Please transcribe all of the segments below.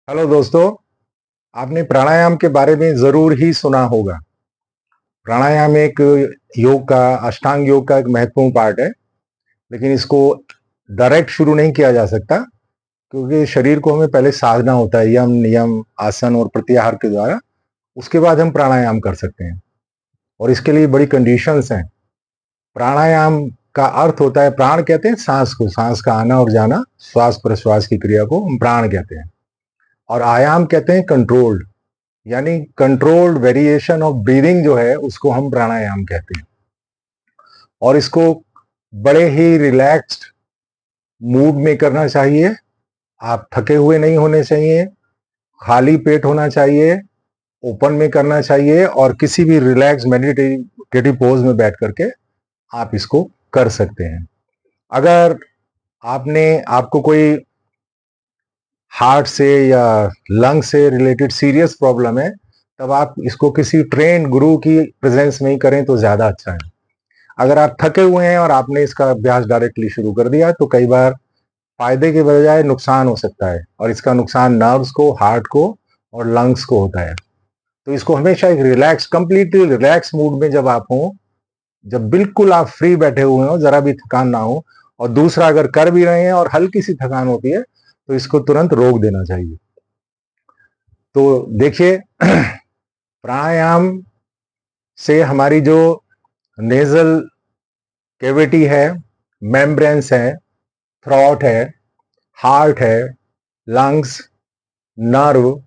Hello दोस्तों। आपने प्राणायाम के बारे में जरूर ही सुना होगा। प्राणायाम एक योग का अष्टांग योग का एक महत्वपूर्ण पार्ट है, लेकिन इसको डायरेक्ट शुरू नहीं किया जा सकता, क्योंकि शरीर को हमें पहले साधना होता है यम नियम आसन और प्रत्याहार के द्वारा। उसके बाद हम प्राणायाम कर सकते हैं, और इसके लिए बड़ी कंडीशंस हैं। प्राणायाम का अर्थ होता है, प्राण कहते हैं सांस को, सांस का आना और जाना, श्वास प्रश्वास की क्रिया को हम प्राण कहते हैं। और आयाम कहते हैं कंट्रोल्ड, यानी कंट्रोल्ड वेरिएशन ऑफ ब्रीदिंग जो है उसको हम प्राणायाम कहते हैं। और इसको बड़े ही रिलैक्स्ड मूड में करना चाहिए। आप थके हुए नहीं होने चाहिए, खाली पेट होना चाहिए, ओपन में करना चाहिए, और किसी भी रिलैक्स मेडिटेटिव पोज में बैठ करके आप इसको कर सकते हैं। अगर आपको कोई हार्ट से या लंग से रिलेटेड सीरियस प्रॉब्लम है, तब आप इसको किसी ट्रेंड गुरु की प्रेजेंस में ही करें तो ज्यादा अच्छा है। अगर आप थके हुए हैं और आपने इसका अभ्यास डायरेक्टली शुरू कर दिया, तो कई बार फायदे के बजाय नुकसान हो सकता है, और इसका नुकसान नर्व्स को, हार्ट को और लंग्स को होता है। तो इसको हमेशा एक रिलैक्स, कंप्लीटली रिलैक्स मूड में जब आप हो, जब बिल्कुल आप फ्री बैठे हुए हो, जरा भी थकान ना हो, और दूसरा अगर कर भी रहे हैं और हल्की सी थकान होती है, तो इसको तुरंत रोक देना चाहिए। तो देखिए, प्राणायाम से हमारी जो नेजल कैविटी है, मेम्ब्रेन्स है, थ्रॉट है, हार्ट है, लंग्स, नर्व,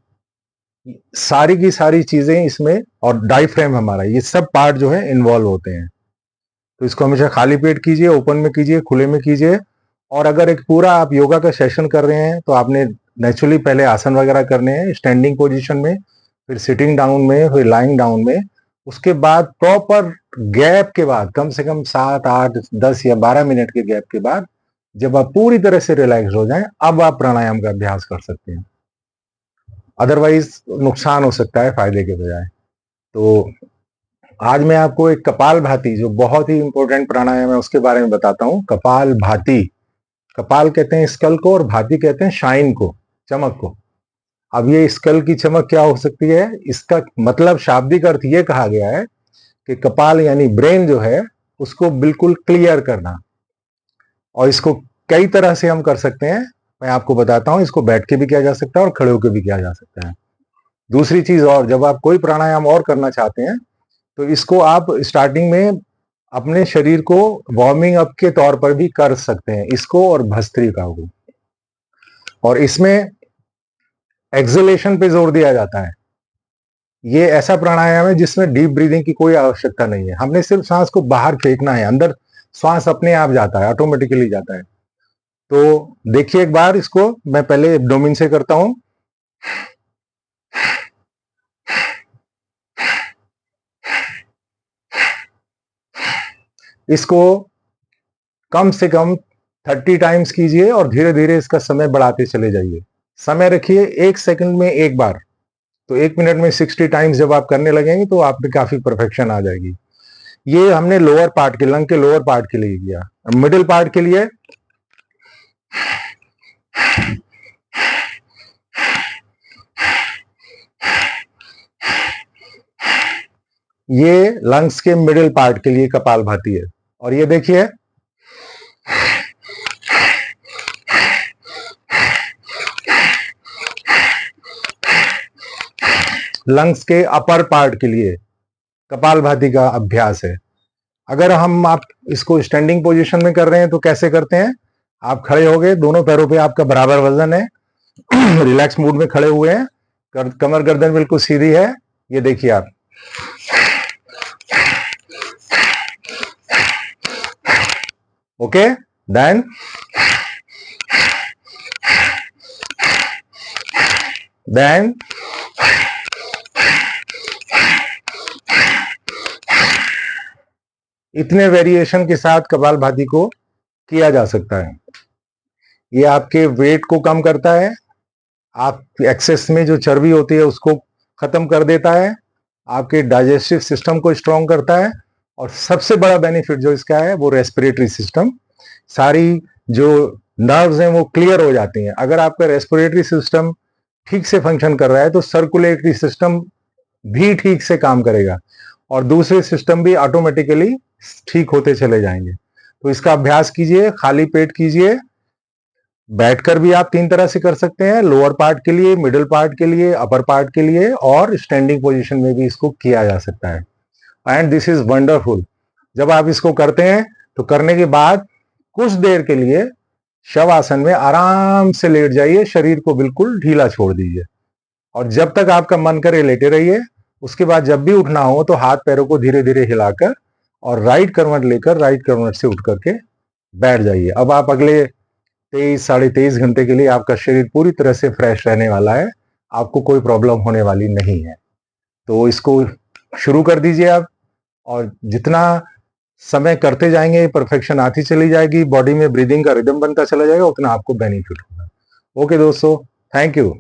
सारी की सारी चीजें इसमें, और डायफ्रेम हमारा, ये सब पार्ट जो है इन्वॉल्व होते हैं। तो इसको हमेशा खाली पेट कीजिए, ओपन में कीजिए, खुले में कीजिए। और अगर एक पूरा आप योगा का सेशन कर रहे हैं, तो आपने नेचुरली पहले आसन वगैरह करने हैं स्टैंडिंग पोजीशन में, फिर सिटिंग डाउन में, फिर लाइंग डाउन में। उसके बाद प्रॉपर गैप के बाद, कम से कम 7, 8, 10 या 12 मिनट के गैप के बाद, जब आप पूरी तरह से रिलैक्स हो जाएं, अब आप प्राणायाम का अभ्यास कर सकते हैं। अदरवाइज नुकसान हो सकता है फायदे के बजाय। तो आज मैं आपको एक कपाल भाती, जो बहुत ही इंपॉर्टेंट प्राणायाम है, उसके बारे में बताता हूं। कपाल भाती, कपाल कहते हैं स्कल को, और भाती कहते हैं शाइन को, चमक को। अब ये स्कल की चमक क्या हो सकती है, इसका मतलब शाब्दिक अर्थ ये कहा गया है कि कपाल यानी ब्रेन जो है, उसको बिल्कुल क्लियर करना। और इसको कई तरह से हम कर सकते हैं, मैं आपको बताता हूं। इसको बैठ के भी किया जा सकता है और खड़े होकर भी किया जा सकता है। दूसरी चीज, और जब आप कोई प्राणायाम और करना चाहते हैं, तो इसको आप स्टार्टिंग में अपने शरीर को वार्मिंग अप के तौर पर भी कर सकते हैं, इसको और भस्त्रिका को। और इसमें एक्सलेशन पे जोर दिया जाता है। ये ऐसा प्राणायाम है जिसमें डीप ब्रीदिंग की कोई आवश्यकता नहीं है, हमने सिर्फ सांस को बाहर फेंकना है, अंदर श्वास अपने आप जाता है, ऑटोमेटिकली जाता है। तो देखिए एक बार इसको, मैं पहले एब्डोमेन से करता हूं। इसको कम से कम 30 टाइम्स कीजिए, और धीरे धीरे इसका समय बढ़ाते चले जाइए। समय रखिए 1 सेकंड में एक बार। तो 1 मिनट में 60 टाइम्स जब आप करने लगेंगे, तो आप में काफी परफेक्शन आ जाएगी। ये हमने लोअर पार्ट के, लंग के लोअर पार्ट के लिए किया। मिडिल पार्ट के लिए ये लंग्स के मिडिल पार्ट के लिए कपाल भाती है। और ये देखिए, लंग्स के अपर पार्ट के लिए कपाल भाती का अभ्यास है। अगर आप इसको स्टैंडिंग पोजीशन में कर रहे हैं, तो कैसे करते हैं? आप खड़े हो गए, दोनों पैरों पे आपका बराबर वजन है, रिलैक्स मूड में खड़े हुए हैं, कमर गर्दन बिल्कुल सीधी है। ये देखिए आप, ओके, देन देन इतने वेरिएशन के साथ कपालभाति को किया जा सकता है। ये आपके वेट को कम करता है, आप एक्सेस में जो चर्बी होती है उसको खत्म कर देता है, आपके डाइजेस्टिव सिस्टम को स्ट्रांग करता है, और सबसे बड़ा बेनिफिट जो इसका है वो रेस्पिरेटरी सिस्टम, सारी जो नर्व्स हैं वो क्लियर हो जाती हैं। अगर आपका रेस्पिरेटरी सिस्टम ठीक से फंक्शन कर रहा है तो सर्कुलेटरी सिस्टम भी ठीक से काम करेगा और दूसरे सिस्टम भी ऑटोमेटिकली ठीक होते चले जाएंगे। तो इसका अभ्यास कीजिए, खाली पेट कीजिए। बैठकर भी आप 3 तरह से कर सकते हैं, लोअर पार्ट के लिए, मिडिल पार्ट के लिए, अपर पार्ट के लिए, और स्टैंडिंग पोजीशन में भी इसको किया जा सकता है। And this is wonderful. जब आप इसको करते हैं तो करने के बाद कुछ देर के लिए शव आसन में आराम से लेट जाइए, शरीर को बिल्कुल ढीला छोड़ दीजिए और जब तक आपका मन करे लेटे रहिए। उसके बाद जब भी उठना हो तो हाथ पैरों को धीरे धीरे हिलाकर और राइट करवट लेकर राइट करवट से उठ करके बैठ जाइए। अब आप अगले 23-23.5 घंटे के लिए आपका शरीर पूरी तरह से फ्रेश रहने वाला है, आपको कोई प्रॉब्लम होने वाली नहीं है। तो इसको शुरू कर दीजिए आप, और जितना समय करते जाएंगे परफेक्शन आती चली जाएगी, बॉडी में ब्रीदिंग का रिदम बनता चला जाएगा, उतना आपको बेनिफिट होगा। ओके दोस्तों, थैंक यू।